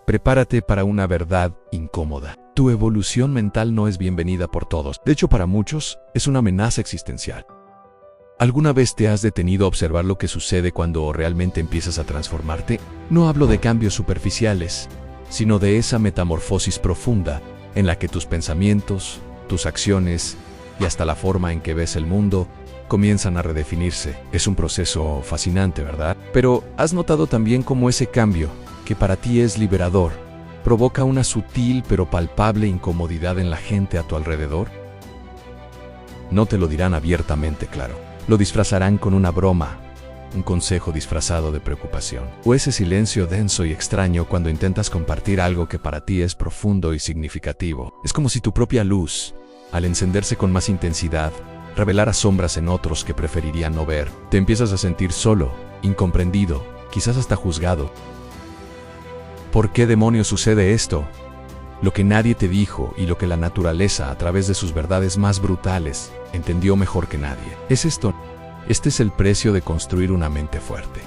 Prepárate para una verdad incómoda. Tu evolución mental no es bienvenida por todos. De hecho, para muchos, es una amenaza existencial. ¿Alguna vez te has detenido a observar lo que sucede cuando realmente empiezas a transformarte? No hablo de cambios superficiales, sino de esa metamorfosis profunda en la que tus pensamientos, tus acciones y hasta la forma en que ves el mundo comienzan a redefinirse. Es un proceso fascinante, ¿verdad? Pero ¿has notado también cómo ese cambio, que para ti es liberador, provoca una sutil pero palpable incomodidad en la gente a tu alrededor? No te lo dirán abiertamente, claro. Lo disfrazarán con una broma, un consejo disfrazado de preocupación, o ese silencio denso y extraño cuando intentas compartir algo que para ti es profundo y significativo. Es como si tu propia luz, al encenderse con más intensidad, revelara sombras en otros que preferirían no ver. Te empiezas a sentir solo, incomprendido, quizás hasta juzgado. ¿Por qué demonios sucede esto? Lo que nadie te dijo y lo que la naturaleza, a través de sus verdades más brutales, entendió mejor que nadie. Es esto. Este es el precio de construir una mente fuerte.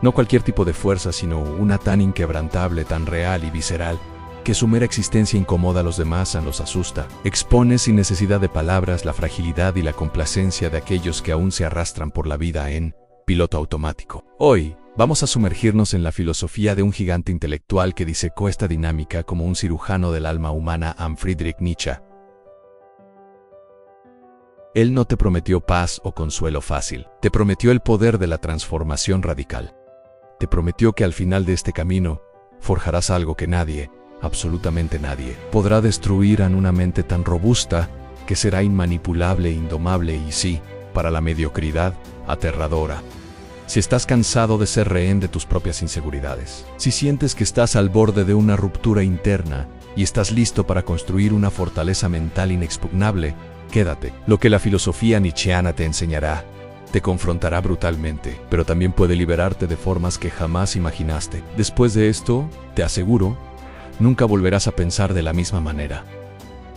No cualquier tipo de fuerza, sino una tan inquebrantable, tan real y visceral, que su mera existencia incomoda a los demás, los asusta. Expone sin necesidad de palabras la fragilidad y la complacencia de aquellos que aún se arrastran por la vida en piloto automático. Hoy, vamos a sumergirnos en la filosofía de un gigante intelectual que disecó esta dinámica como un cirujano del alma humana, Friedrich Nietzsche. Él no te prometió paz o consuelo fácil, te prometió el poder de la transformación radical. Te prometió que al final de este camino, forjarás algo que nadie, absolutamente nadie, podrá destruir en una mente tan robusta que será inmanipulable e indomable y sí, para la mediocridad, aterradora. Si estás cansado de ser rehén de tus propias inseguridades, si sientes que estás al borde de una ruptura interna y estás listo para construir una fortaleza mental inexpugnable, quédate. Lo que la filosofía nietzscheana te enseñará, te confrontará brutalmente, pero también puede liberarte de formas que jamás imaginaste. Después de esto, te aseguro, nunca volverás a pensar de la misma manera.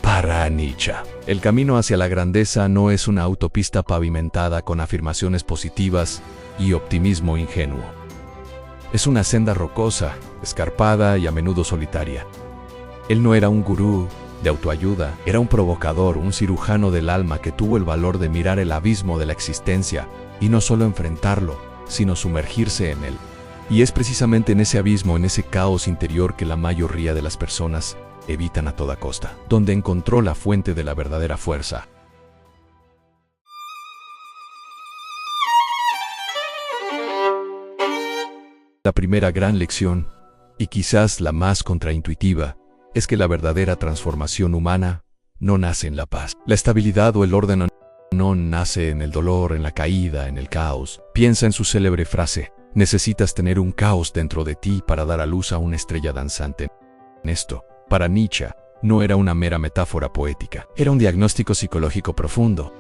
Para Nietzsche, el camino hacia la grandeza no es una autopista pavimentada con afirmaciones positivas y optimismo ingenuo. Es una senda rocosa, escarpada y a menudo solitaria. Él no era un gurú de autoayuda, era un provocador, un cirujano del alma que tuvo el valor de mirar el abismo de la existencia y no solo enfrentarlo, sino sumergirse en él. Y es precisamente en ese abismo, en ese caos interior que la mayoría de las personas evitan a toda costa, donde encontró la fuente de la verdadera fuerza. La primera gran lección, y quizás la más contraintuitiva, es que la verdadera transformación humana no nace en la paz. La estabilidad o el orden no nace en el dolor, en la caída, en el caos. Piensa en su célebre frase: necesitas tener un caos dentro de ti para dar a luz a una estrella danzante. Esto, para Nietzsche, no era una mera metáfora poética. Era un diagnóstico psicológico profundo.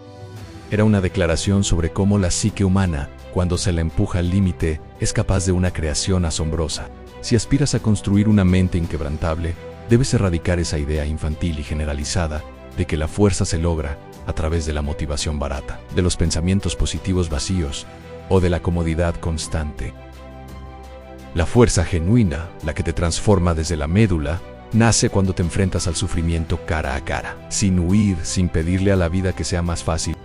Era una declaración sobre cómo la psique humana, cuando se la empuja al límite, es capaz de una creación asombrosa. Si aspiras a construir una mente inquebrantable, debes erradicar esa idea infantil y generalizada de que la fuerza se logra a través de la motivación barata, de los pensamientos positivos vacíos o de la comodidad constante. La fuerza genuina, la que te transforma desde la médula, nace cuando te enfrentas al sufrimiento cara a cara, sin huir, sin pedirle a la vida que sea más fácil.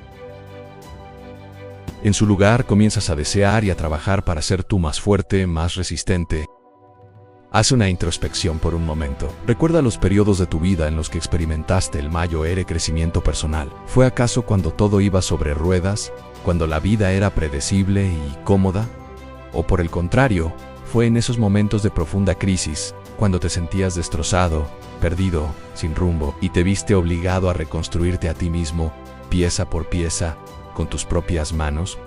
En su lugar, comienzas a desear y a trabajar para ser tú más fuerte, más resistente. Haz una introspección por un momento. Recuerda los periodos de tu vida en los que experimentaste el mayor crecimiento personal. ¿Fue acaso cuando todo iba sobre ruedas, cuando la vida era predecible y cómoda? ¿O por el contrario, fue en esos momentos de profunda crisis, cuando te sentías destrozado, perdido, sin rumbo, y te viste obligado a reconstruirte a ti mismo, pieza por pieza, con tus propias manos?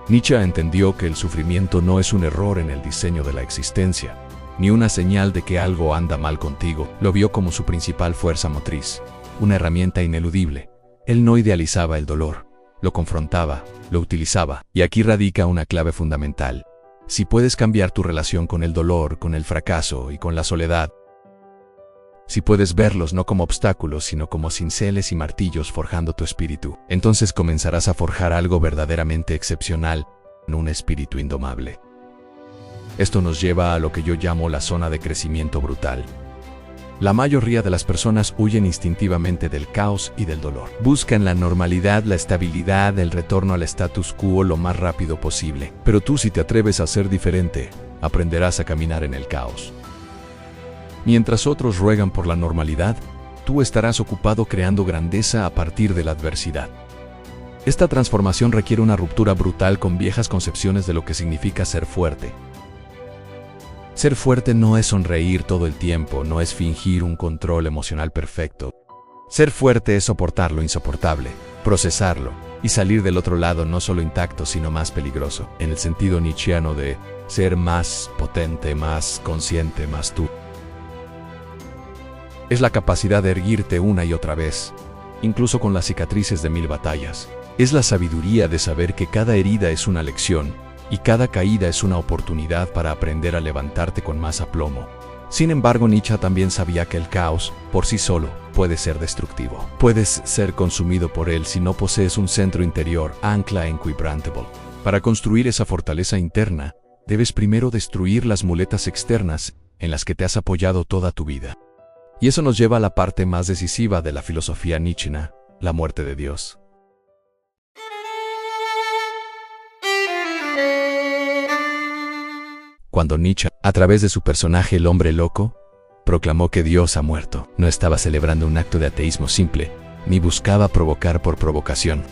Nietzsche entendió que el sufrimiento no es un error en el diseño de la existencia, ni una señal de que algo anda mal contigo. Lo vio como su principal fuerza motriz, una herramienta ineludible. Él no idealizaba el dolor, lo confrontaba, lo utilizaba. Y aquí radica una clave fundamental. Si puedes cambiar tu relación con el dolor, con el fracaso y con la soledad, si puedes verlos no como obstáculos, sino como cinceles y martillos forjando tu espíritu, entonces comenzarás a forjar algo verdaderamente excepcional, un espíritu indomable. Esto nos lleva a lo que yo llamo la zona de crecimiento brutal. La mayoría de las personas huyen instintivamente del caos y del dolor. Buscan la normalidad, la estabilidad, el retorno al status quo lo más rápido posible. Pero tú, si te atreves a ser diferente, aprenderás a caminar en el caos. Mientras otros ruegan por la normalidad, tú estarás ocupado creando grandeza a partir de la adversidad. Esta transformación requiere una ruptura brutal con viejas concepciones de lo que significa ser fuerte. Ser fuerte no es sonreír todo el tiempo, no es fingir un control emocional perfecto. Ser fuerte es soportar lo insoportable, procesarlo y salir del otro lado no solo intacto, sino más peligroso, en el sentido nietzscheano de ser más potente, más consciente, más tú. Es la capacidad de erguirte una y otra vez, incluso con las cicatrices de 1000 batallas. Es la sabiduría de saber que cada herida es una lección y cada caída es una oportunidad para aprender a levantarte con más aplomo. Sin embargo, Nietzsche también sabía que el caos, por sí solo, puede ser destructivo. Puedes ser consumido por él si no posees un centro interior, ancla inquebrantable. Para construir esa fortaleza interna, debes primero destruir las muletas externas en las que te has apoyado toda tu vida. Y eso nos lleva a la parte más decisiva de la filosofía nietzscheana, la muerte de Dios. Cuando Nietzsche, a través de su personaje el hombre loco, proclamó que Dios ha muerto, no estaba celebrando un acto de ateísmo simple, ni buscaba provocar por provocación.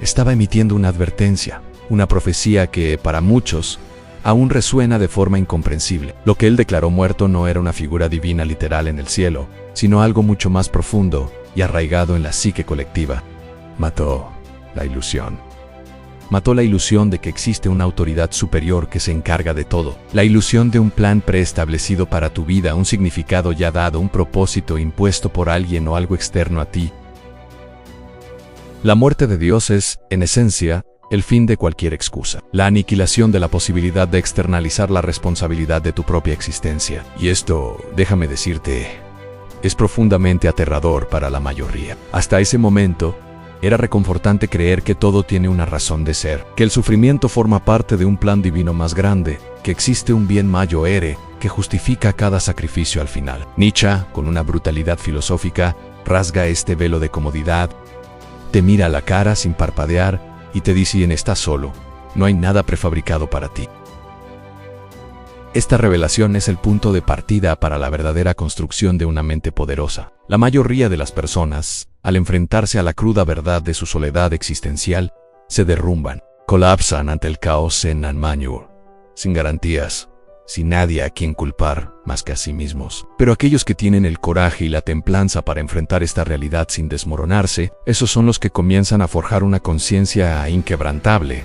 Estaba emitiendo una advertencia, una profecía que, para muchos, aún resuena de forma incomprensible. Lo que él declaró muerto no era una figura divina literal en el cielo, sino algo mucho más profundo y arraigado en la psique colectiva. Mató la ilusión. Mató la ilusión de que existe una autoridad superior que se encarga de todo. La ilusión de un plan preestablecido para tu vida, un significado ya dado, un propósito impuesto por alguien o algo externo a ti. La muerte de Dios es, en esencia, el fin de cualquier excusa. La aniquilación de la posibilidad de externalizar la responsabilidad de tu propia existencia. Y esto, déjame decirte, es profundamente aterrador para la mayoría. Hasta ese momento, era reconfortante creer que todo tiene una razón de ser, que el sufrimiento forma parte de un plan divino más grande, que existe un bien mayor que justifica cada sacrificio al final. Nietzsche, con una brutalidad filosófica, rasga este velo de comodidad, te mira a la cara sin parpadear y te dice: estás solo, no hay nada prefabricado para ti. Esta revelación es el punto de partida para la verdadera construcción de una mente poderosa. La mayoría de las personas, al enfrentarse a la cruda verdad de su soledad existencial, se derrumban, colapsan ante el caos en Anmañur, sin garantías, sin nadie a quien culpar más que a sí mismos. Pero aquellos que tienen el coraje y la templanza para enfrentar esta realidad sin desmoronarse, esos son los que comienzan a forjar una conciencia inquebrantable.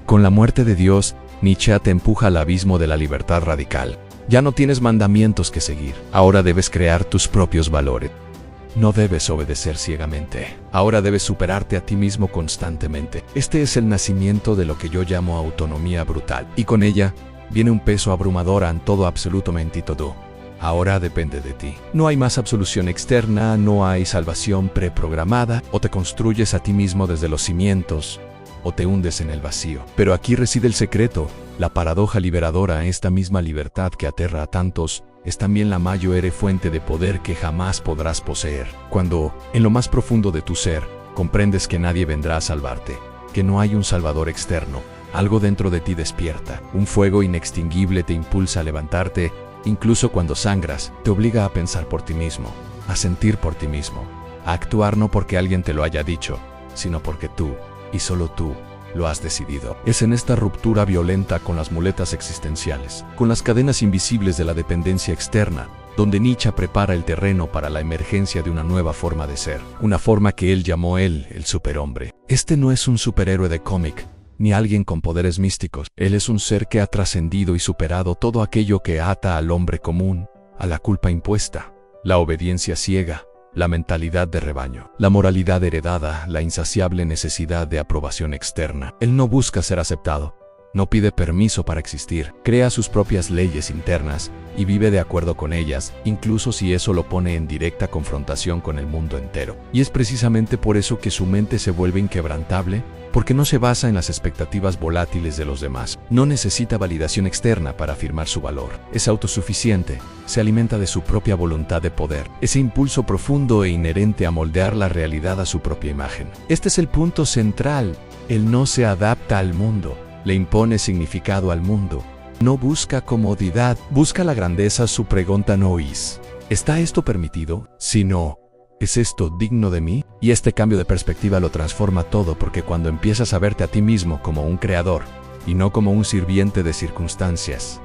Con la muerte de Dios, Nietzsche te empuja al abismo de la libertad radical. Ya no tienes mandamientos que seguir, ahora debes crear tus propios valores. No debes obedecer ciegamente, ahora debes superarte a ti mismo constantemente. Este es el nacimiento de lo que yo llamo autonomía brutal, y con ella viene un peso abrumador en todo absolutamente todo. Ahora depende de ti. No hay más absolución externa, no hay salvación preprogramada, o te construyes a ti mismo desde los cimientos, o te hundes en el vacío. Pero aquí reside el secreto, la paradoja liberadora. Esta misma libertad que aterra a tantos es también la mayor fuente de poder que jamás podrás poseer. Cuando, en lo más profundo de tu ser, comprendes que nadie vendrá a salvarte, que no hay un salvador externo, algo dentro de ti despierta, un fuego inextinguible te impulsa a levantarte, incluso cuando sangras, te obliga a pensar por ti mismo, a sentir por ti mismo, a actuar no porque alguien te lo haya dicho, sino porque tú, y solo tú, lo has decidido. Es en esta ruptura violenta con las muletas existenciales, con las cadenas invisibles de la dependencia externa, donde Nietzsche prepara el terreno para la emergencia de una nueva forma de ser, una forma que él llamó el superhombre. Este no es un superhéroe de cómic, ni alguien con poderes místicos. Él es un ser que ha trascendido y superado todo aquello que ata al hombre común, a la culpa impuesta, la obediencia ciega, la mentalidad de rebaño, la moralidad heredada, la insaciable necesidad de aprobación externa. Él no busca ser aceptado, no pide permiso para existir, crea sus propias leyes internas y vive de acuerdo con ellas, incluso si eso lo pone en directa confrontación con el mundo entero. Y es precisamente por eso que su mente se vuelve inquebrantable porque no se basa en las expectativas volátiles de los demás. No necesita validación externa para afirmar su valor. Es autosuficiente, se alimenta de su propia voluntad de poder, ese impulso profundo e inherente a moldear la realidad a su propia imagen. Este es el punto central. Él no se adapta al mundo, le impone significado al mundo. No busca comodidad, busca la grandeza. Su pregunta no es: ¿está esto permitido? Sino: ¿es esto digno de mí? Y este cambio de perspectiva lo transforma todo, porque cuando empiezas a verte a ti mismo como un creador y no como un sirviente de circunstancias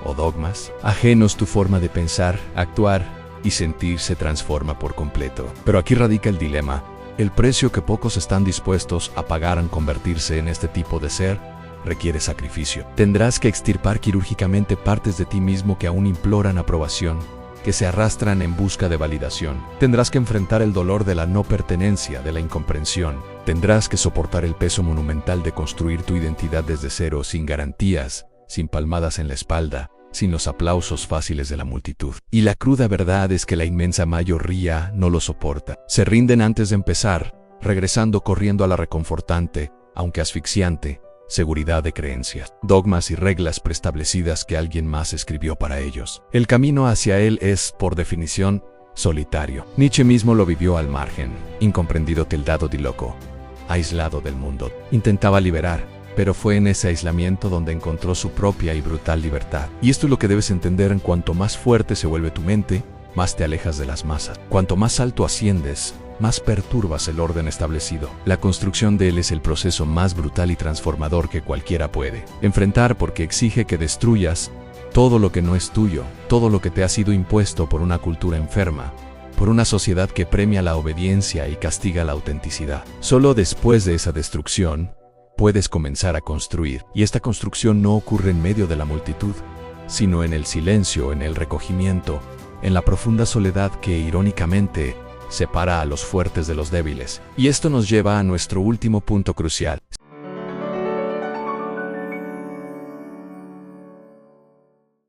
o dogmas ajenos, tu forma de pensar, actuar y sentir se transforma por completo. Pero aquí radica el dilema. El precio que pocos están dispuestos a pagar al convertirse en este tipo de ser requiere sacrificio. Tendrás que extirpar quirúrgicamente partes de ti mismo que aún imploran aprobación, que se arrastran en busca de validación. Tendrás que enfrentar el dolor de la no pertenencia, de la incomprensión. Tendrás que soportar el peso monumental de construir tu identidad desde cero, sin garantías, sin palmadas en la espalda, sin los aplausos fáciles de la multitud. Y la cruda verdad es que la inmensa mayoría no lo soporta. Se rinden antes de empezar, regresando corriendo a la reconfortante, aunque asfixiante, seguridad de creencias, dogmas y reglas preestablecidas que alguien más escribió para ellos. El camino hacia él es, por definición, solitario. Nietzsche mismo lo vivió al margen, incomprendido, tildado de loco, aislado del mundo. Intentaba liberar, pero fue en ese aislamiento donde encontró su propia y brutal libertad. Y esto es lo que debes entender: en cuanto más fuerte se vuelve tu mente, más te alejas de las masas. Cuanto más alto asciendes, más perturbas el orden establecido. La construcción de él es el proceso más brutal y transformador que cualquiera puede enfrentar, porque exige que destruyas todo lo que no es tuyo, todo lo que te ha sido impuesto por una cultura enferma, por una sociedad que premia la obediencia y castiga la autenticidad. Solo después de esa destrucción puedes comenzar a construir, y esta construcción no ocurre en medio de la multitud, sino en el silencio, en el recogimiento, en la profunda soledad que, irónicamente, separa a los fuertes de los débiles. Y esto nos lleva a nuestro último punto crucial.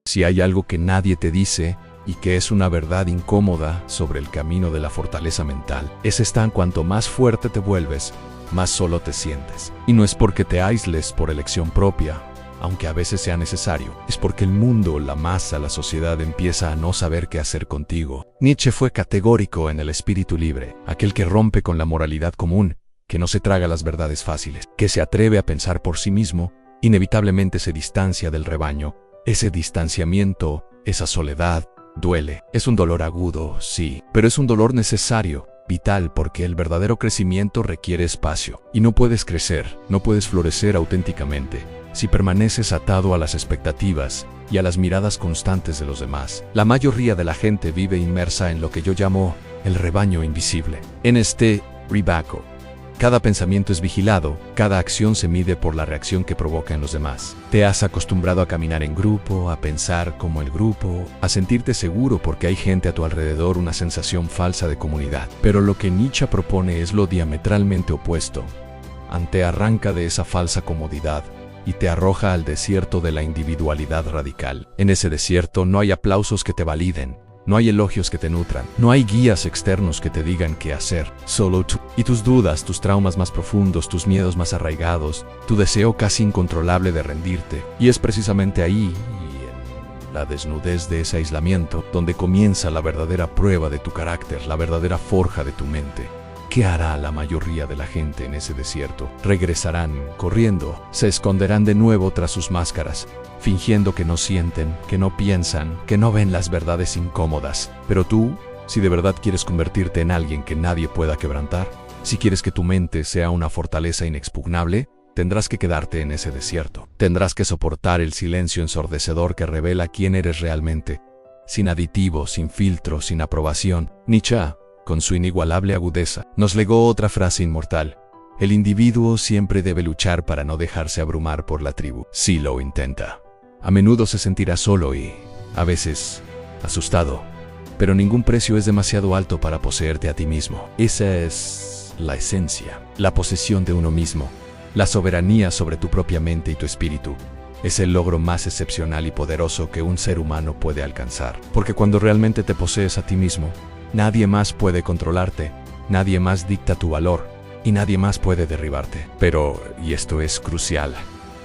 Si hay algo que nadie te dice y que es una verdad incómoda sobre el camino de la fortaleza mental, es esta: en cuanto más fuerte te vuelves, más solo te sientes. Y no es porque te aísles por elección propia, aunque a veces sea necesario. Es porque el mundo, la masa, la sociedad empieza a no saber qué hacer contigo. Nietzsche fue categórico en el espíritu libre, aquel que rompe con la moralidad común, que no se traga las verdades fáciles, que se atreve a pensar por sí mismo, inevitablemente se distancia del rebaño. Ese distanciamiento, esa soledad, duele. Es un dolor agudo, sí, pero es un dolor necesario, vital, porque el verdadero crecimiento requiere espacio. Y no puedes crecer, no puedes florecer auténticamente si permaneces atado a las expectativas y a las miradas constantes de los demás. La mayoría de la gente vive inmersa en lo que yo llamo el rebaño invisible. En este rebaco, cada pensamiento es vigilado, cada acción se mide por la reacción que provoca en los demás. Te has acostumbrado a caminar en grupo, a pensar como el grupo, a sentirte seguro porque hay gente a tu alrededor, una sensación falsa de comunidad. Pero lo que Nietzsche propone es lo diametralmente opuesto. Te arranca de esa falsa comodidad y te arroja al desierto de la individualidad radical. En ese desierto no hay aplausos que te validen, no hay elogios que te nutran, no hay guías externos que te digan qué hacer, solo tú y tus dudas, tus traumas más profundos, tus miedos más arraigados, tu deseo casi incontrolable de rendirte. Y es precisamente ahí, y en la desnudez de ese aislamiento, donde comienza la verdadera prueba de tu carácter, la verdadera forja de tu mente. ¿Qué hará la mayoría de la gente en ese desierto? Regresarán corriendo, se esconderán de nuevo tras sus máscaras, fingiendo que no sienten, que no piensan, que no ven las verdades incómodas. Pero tú, si de verdad quieres convertirte en alguien que nadie pueda quebrantar, si quieres que tu mente sea una fortaleza inexpugnable, tendrás que quedarte en ese desierto. Tendrás que soportar el silencio ensordecedor que revela quién eres realmente, sin aditivos, sin filtros, sin aprobación. Nietzsche, con su inigualable agudeza, nos legó otra frase inmortal: el individuo siempre debe luchar para no dejarse abrumar por la tribu. Si lo intenta, a menudo se sentirá solo y, a veces, asustado. Pero ningún precio es demasiado alto para poseerte a ti mismo. Esa es la esencia, la posesión de uno mismo, la soberanía sobre tu propia mente y tu espíritu. Es el logro más excepcional y poderoso que un ser humano puede alcanzar. Porque cuando realmente te posees a ti mismo, nadie más puede controlarte, nadie más dicta tu valor, y nadie más puede derribarte. Pero, y esto es crucial,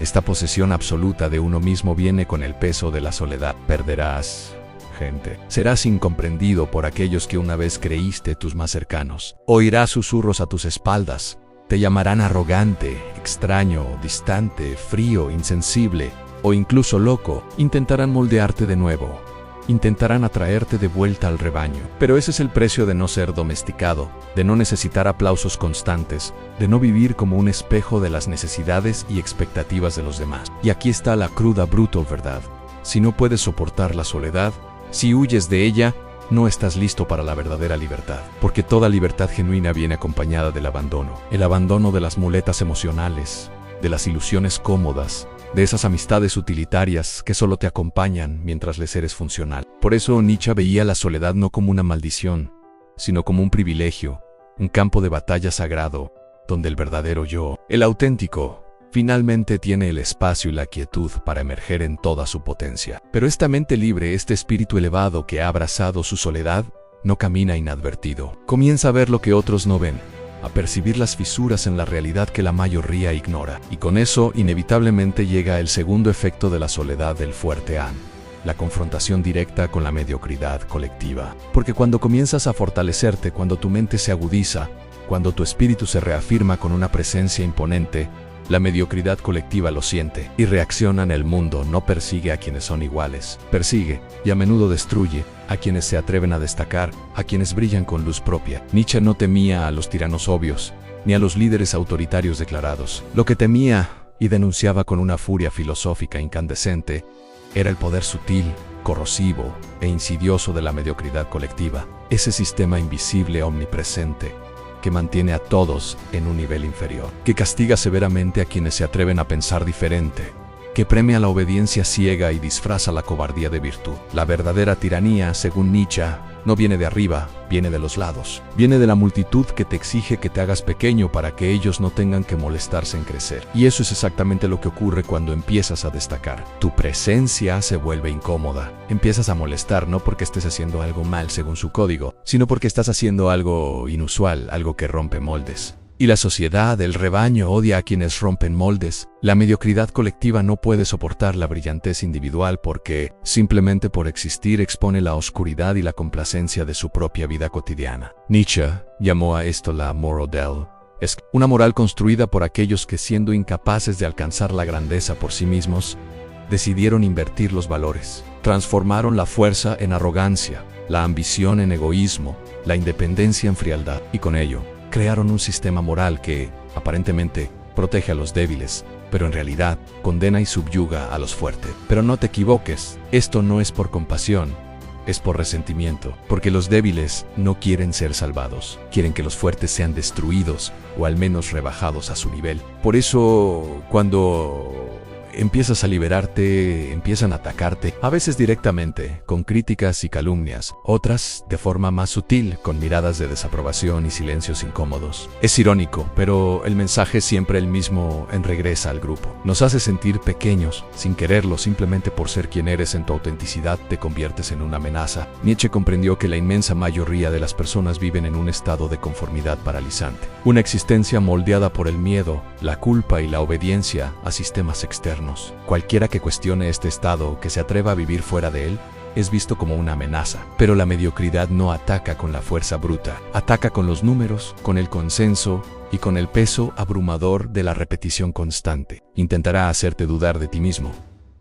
esta posesión absoluta de uno mismo viene con el peso de la soledad. Perderás gente. Serás incomprendido por aquellos que una vez creíste tus más cercanos. Oirás susurros a tus espaldas. Te llamarán arrogante, extraño, distante, frío, insensible o incluso loco. Intentarán moldearte de nuevo. Intentarán atraerte de vuelta al rebaño. Pero ese es el precio de no ser domesticado, de no necesitar aplausos constantes, de no vivir como un espejo de las necesidades y expectativas de los demás. Y aquí está la cruda, brutal verdad. Si no puedes soportar la soledad, si huyes de ella, no estás listo para la verdadera libertad. Porque toda libertad genuina viene acompañada del abandono. El abandono de las muletas emocionales, de las ilusiones cómodas, de esas amistades utilitarias que solo te acompañan mientras les eres funcional. Por eso Nietzsche veía la soledad no como una maldición, sino como un privilegio, un campo de batalla sagrado, donde el verdadero yo, el auténtico, finalmente tiene el espacio y la quietud para emerger en toda su potencia. Pero esta mente libre, este espíritu elevado que ha abrazado su soledad, no camina inadvertido. Comienza a ver lo que otros no ven, a percibir las fisuras en la realidad que la mayoría ignora. Y con eso, inevitablemente llega el segundo efecto de la soledad del fuerte An, la confrontación directa con la mediocridad colectiva. Porque cuando comienzas a fortalecerte, cuando tu mente se agudiza, cuando tu espíritu se reafirma con una presencia imponente, la mediocridad colectiva lo siente y reacciona en el mundo. No persigue a quienes son iguales, persigue y a menudo destruye a quienes se atreven a destacar, a quienes brillan con luz propia. Nietzsche no temía a los tiranos obvios, ni a los líderes autoritarios declarados. Lo que temía y denunciaba con una furia filosófica incandescente era el poder sutil, corrosivo e insidioso de la mediocridad colectiva, ese sistema invisible omnipresente que mantiene a todos en un nivel inferior, que castiga severamente a quienes se atreven a pensar diferente, que premia la obediencia ciega y disfraza la cobardía de virtud. La verdadera tiranía, según Nietzsche, no viene de arriba, viene de los lados. Viene de la multitud que te exige que te hagas pequeño para que ellos no tengan que molestarse en crecer. Y eso es exactamente lo que ocurre cuando empiezas a destacar. Tu presencia se vuelve incómoda. Empiezas a molestar no porque estés haciendo algo mal según su código, sino porque estás haciendo algo inusual, algo que rompe moldes. Y la sociedad, el rebaño, odia a quienes rompen moldes. La mediocridad colectiva no puede soportar la brillantez individual porque, simplemente por existir, expone la oscuridad y la complacencia de su propia vida cotidiana. Nietzsche llamó a esto la moral del. Es una moral construida por aquellos que, siendo incapaces de alcanzar la grandeza por sí mismos, decidieron invertir los valores. Transformaron la fuerza en arrogancia, la ambición en egoísmo, la independencia en frialdad, y con ello, crearon un sistema moral que, aparentemente, protege a los débiles, pero en realidad condena y subyuga a los fuertes. Pero no te equivoques, esto no es por compasión, es por resentimiento, porque los débiles no quieren ser salvados, quieren que los fuertes sean destruidos o al menos rebajados a su nivel. Por eso, cuando empiezas a liberarte, empiezan a atacarte, a veces directamente, con críticas y calumnias, otras de forma más sutil, con miradas de desaprobación y silencios incómodos. Es irónico, pero el mensaje es siempre el mismo en regresa al grupo. Nos hace sentir pequeños, sin quererlo, simplemente por ser quien eres. En tu autenticidad te conviertes en una amenaza. Nietzsche comprendió que la inmensa mayoría de las personas viven en un estado de conformidad paralizante, una existencia moldeada por el miedo, la culpa y la obediencia a sistemas externos. Cualquiera que cuestione este estado, que se atreva a vivir fuera de él, es visto como una amenaza. Pero la mediocridad no ataca con la fuerza bruta, ataca con los números, con el consenso y con el peso abrumador de la repetición constante. Intentará hacerte dudar de ti mismo.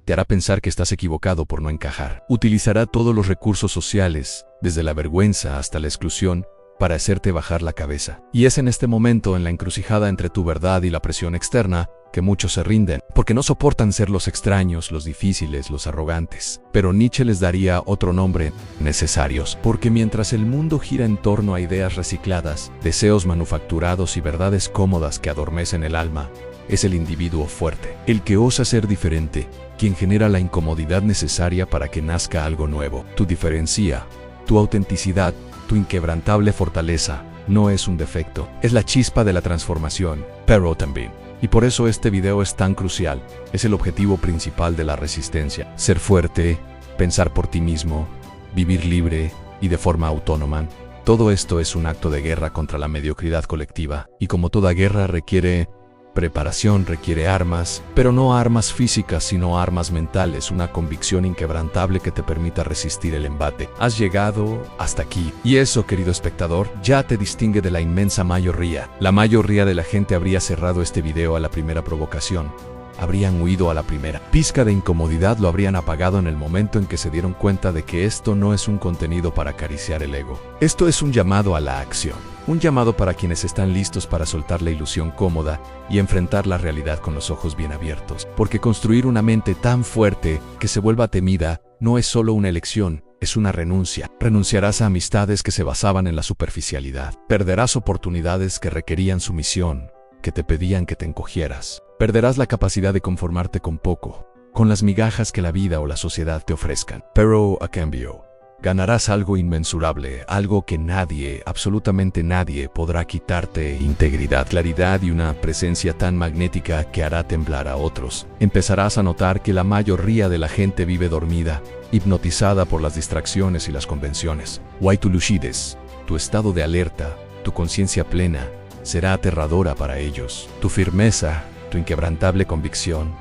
Te hará pensar que estás equivocado por no encajar. Utilizará todos los recursos sociales, desde la vergüenza hasta la exclusión, para hacerte bajar la cabeza. Y es en este momento, en la encrucijada entre tu verdad y la presión externa, que muchos se rinden, porque no soportan ser los extraños, los difíciles, los arrogantes. Pero Nietzsche les daría otro nombre: necesarios, porque mientras el mundo gira en torno a ideas recicladas, deseos manufacturados y verdades cómodas que adormecen el alma, es el individuo fuerte, el que osa ser diferente, quien genera la incomodidad necesaria para que nazca algo nuevo. Tu diferencia, tu autenticidad, tu inquebrantable fortaleza, no es un defecto, es la chispa de la transformación, pero también. Y por eso este video es tan crucial, es el objetivo principal de la resistencia. Ser fuerte, pensar por ti mismo, vivir libre y de forma autónoma, Todo esto es un acto de guerra contra la mediocridad colectiva, y como toda guerra requiere preparación, requiere armas, pero no armas físicas, sino armas mentales, una convicción inquebrantable que te permita resistir el embate. Has llegado hasta aquí, y eso, querido espectador, ya te distingue de la inmensa mayoría. La mayoría de la gente habría cerrado este video a la primera provocación. Habrían huido a la primera pizca de incomodidad, lo habrían apagado en el momento en que se dieron cuenta de que esto no es un contenido para acariciar el ego. Esto es un llamado a la acción, un llamado para quienes están listos para soltar la ilusión cómoda y enfrentar la realidad con los ojos bien abiertos. Porque construir una mente tan fuerte que se vuelva temida no es solo una elección, es una renuncia. Renunciarás a amistades que se basaban en la superficialidad. Perderás oportunidades que requerían sumisión, que te pedían que te encogieras. Perderás la capacidad de conformarte con poco, con las migajas que la vida o la sociedad te ofrezcan. Pero a cambio, ganarás algo inmensurable, algo que nadie, absolutamente nadie, podrá quitarte: integridad, claridad y una presencia tan magnética que hará temblar a otros. Empezarás a notar que la mayoría de la gente vive dormida, hipnotizada por las distracciones y las convenciones. Tu lucidez, tu estado de alerta, tu conciencia plena, será aterradora para ellos. Tu firmeza, tu inquebrantable convicción,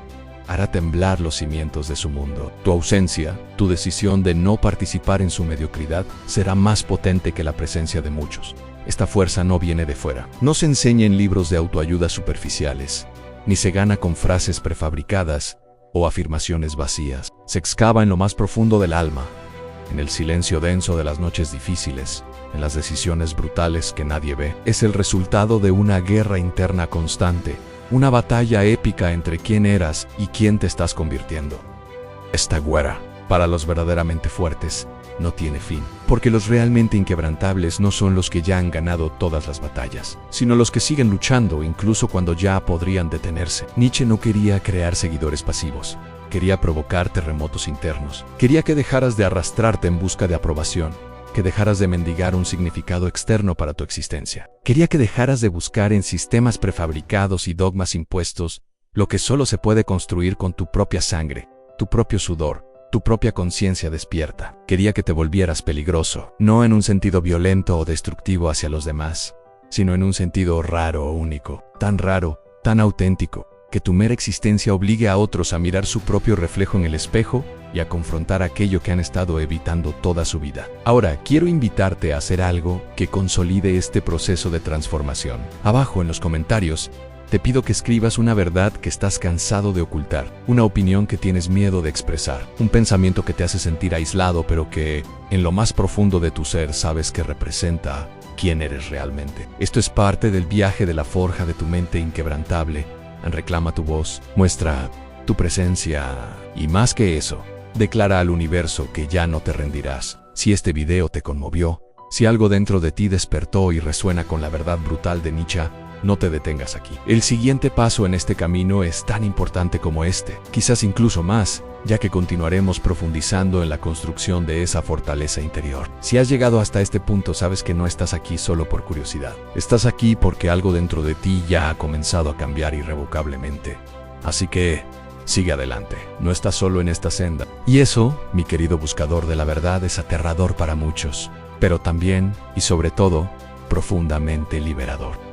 hará temblar los cimientos de su mundo. Tu ausencia, tu decisión de no participar en su mediocridad, será más potente que la presencia de muchos. Esta fuerza no viene de fuera. No se enseña en libros de autoayuda superficiales, ni se gana con frases prefabricadas o afirmaciones vacías. Se excava en lo más profundo del alma, en el silencio denso de las noches difíciles, en las decisiones brutales que nadie ve. Es el resultado de una guerra interna constante, una batalla épica entre quién eras y quién te estás convirtiendo. Esta guerra, para los verdaderamente fuertes, no tiene fin, porque los realmente inquebrantables no son los que ya han ganado todas las batallas, sino los que siguen luchando incluso cuando ya podrían detenerse. Nietzsche no quería crear seguidores pasivos, quería provocar terremotos internos. Quería que dejaras de arrastrarte en busca de aprobación, que dejaras de mendigar un significado externo para tu existencia. Quería que dejaras de buscar en sistemas prefabricados y dogmas impuestos lo que solo se puede construir con tu propia sangre, tu propio sudor, tu propia conciencia despierta. Quería que te volvieras peligroso, no en un sentido violento o destructivo hacia los demás, sino en un sentido raro o único, tan raro, tan auténtico, que tu mera existencia obligue a otros a mirar su propio reflejo en el espejo y a confrontar aquello que han estado evitando toda su vida. Ahora, quiero invitarte a hacer algo que consolide este proceso de transformación. Abajo en los comentarios, te pido que escribas una verdad que estás cansado de ocultar, una opinión que tienes miedo de expresar, un pensamiento que te hace sentir aislado pero que, en lo más profundo de tu ser, sabes que representa quién eres realmente. Esto es parte del viaje de la forja de tu mente inquebrantable. Reclama tu voz, muestra tu presencia y, más que eso, declara al universo que ya no te rendirás. Si este video te conmovió, si algo dentro de ti despertó y resuena con la verdad brutal de Nietzsche, no te detengas aquí. El siguiente paso en este camino es tan importante como este, quizás incluso más, ya que continuaremos profundizando en la construcción de esa fortaleza interior. Si has llegado hasta este punto, sabes que no estás aquí solo por curiosidad. Estás aquí porque algo dentro de ti ya ha comenzado a cambiar irrevocablemente. Así que, sigue adelante. No estás solo en esta senda. Y eso, mi querido buscador de la verdad, es aterrador para muchos, pero también, y sobre todo, profundamente liberador.